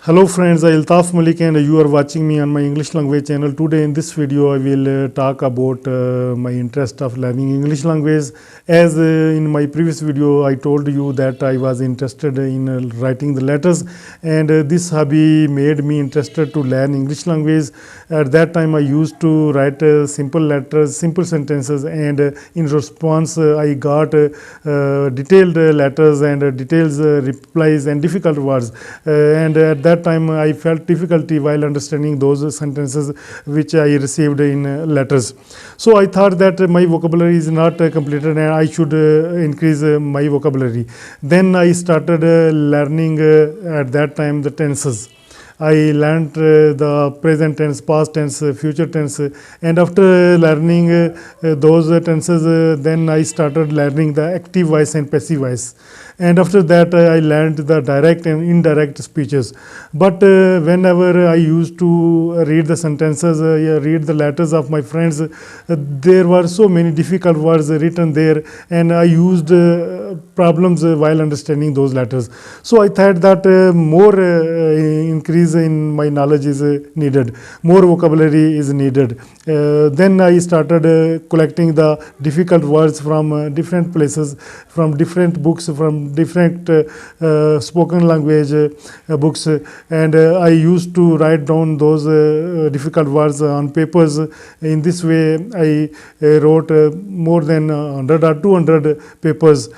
Hello friends, I Altaf Malik and you are watching me on my English language channel. Today in this video I will talk about my interest of learning English language. As in my previous video I told you that I was interested in writing the letters, and this hobby made me interested to learn English language. At that time I used to write simple letters, simple sentences, and in response I got detailed letters and details replies and difficult words, and at that time I felt difficulty while understanding those sentences which I received in letters. So I thought that my vocabulary is not completed and I should increase my vocabulary. Then I started learning at that time the tenses. I learned the present tense, past tense, future tense, and after learning those tenses, then I started learning the active voice and passive voice. And after that I learned the direct and indirect speeches. But whenever I used to read the sentences, read the letters of my friends, there were so many difficult words written there, and I used problems while understanding those letters. So I thought that more increase in my knowledge is needed, more vocabulary is needed. Then I started collecting the difficult words from different places, from different books, from different spoken language books, and I used to write down those difficult words on papers. In this way I wrote more than 100 or 200 papers,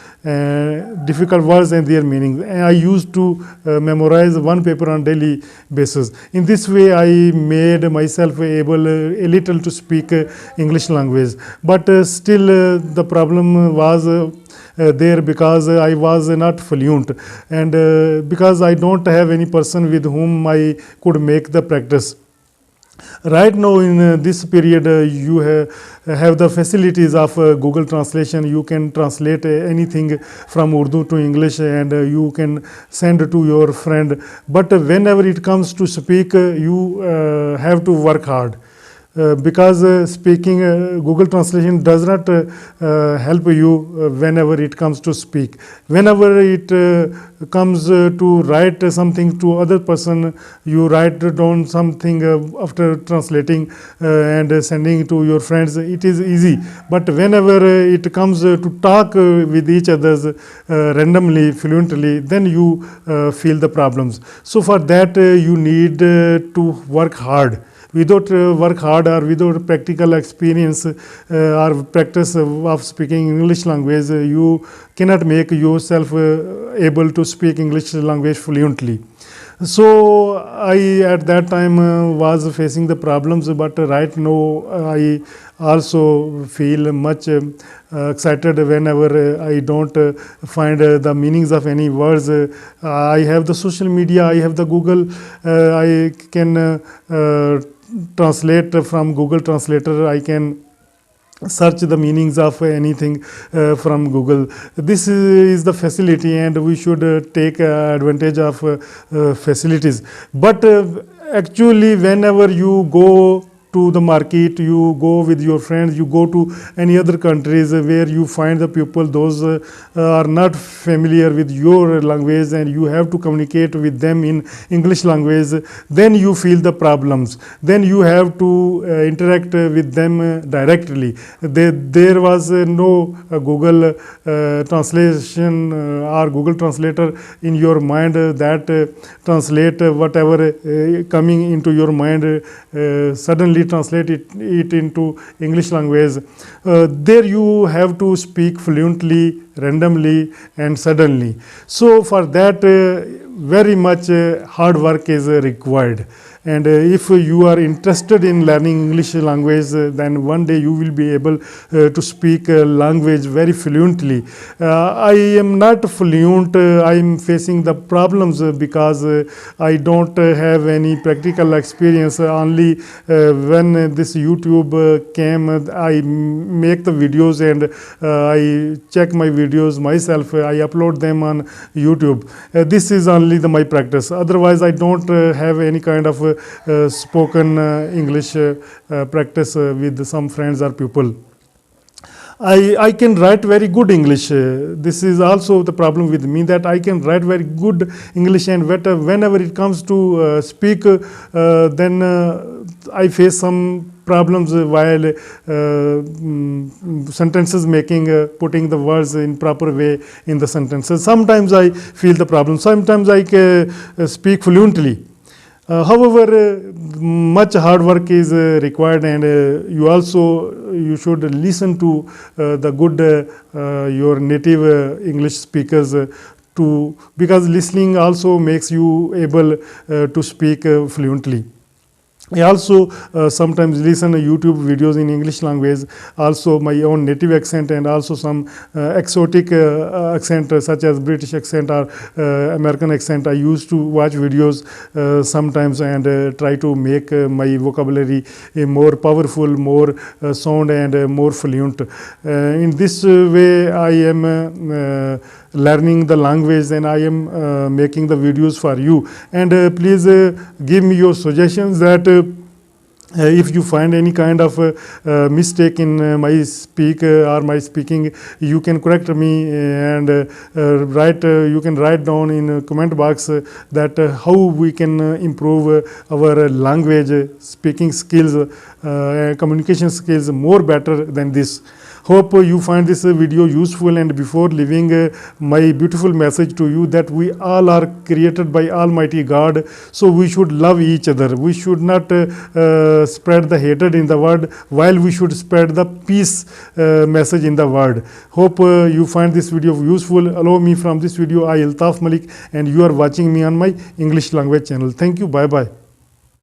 difficult words and their meaning, and I used to memorize one paper on daily basis. In this way I made myself able a little to speak English language, but still the problem was there because I was not fluent, and because I don't have any person with whom I could make the practice. Right now in this period you have the facilities of Google Translation. You can translate anything from Urdu to English and you can send to your friend, but whenever it comes to speak you have to work hard. Because speaking Google Translation does not help you whenever it comes to speak. Whenever it comes to write something to other person, you write down something after translating and sending to your friends, it is easy. But whenever it comes to talk with each other randomly, fluently, then you feel the problems. So for that you need to work hard. Without work hard or without practical experience or practice of speaking English language, you cannot make yourself able to speak English language fluently. So I at that time was facing the problems, but right now I also feel much excited whenever I don't find the meanings of any words. I have the social media, I have the Google, I can translate from Google Translator, I can search the meanings of anything from Google. This is the facility and we should take advantage of facilities. But actually whenever you go to the market, you go with your friends, you go to any other countries where you find the people, those are not familiar with your language and you have to communicate with them in English language, then you feel the problems. Then you have to interact with them directly. There was no Google translation or Google Translator in your mind that translate whatever coming into your mind, suddenly translate it into English language. There you have to speak fluently, randomly and suddenly. So for that very much hard work is required. And if you are interested in learning English language, then one day you will be able to speak language very fluently. I am not fluent, I am facing the problems because I don't have any practical experience. Only when this YouTube came, I make the videos and I check my videos myself, I upload them on YouTube. This is only my practice. Otherwise I don't have any kind of spoken English practice with some friends or people. I can write very good English. This is also the problem with me, that I can write very good English, and whenever it comes to speak, then I face some problems while sentences making, putting the words in proper way in the sentences. Sometimes I feel the problem. Sometimes I speak fluently. However, much hard work is required, and you should listen to the good your native English speakers because listening also makes you able to speak fluently. I also sometimes listen to YouTube videos in English language, also my own native accent, and also some exotic accent such as British accent or American accent. I used to watch videos sometimes and try to make my vocabulary more powerful, more sound, and more fluent. In this way, I am learning the language, and I am making the videos for you. And please give me your suggestions that if you find any kind of mistake in my speak or my speaking, you can correct me, and you can write down in comment box that how we can improve our language, speaking skills, communication skills more better than this. Hope you find this video useful, and before leaving my beautiful message to you, that we all are created by Almighty God, so we should love each other. We should not spread the hatred in the world, while we should spread the peace message in the world. Hope you find this video useful. Allow me from this video, I Altaf Malik, and you are watching me on my English language channel. Thank you. Bye bye.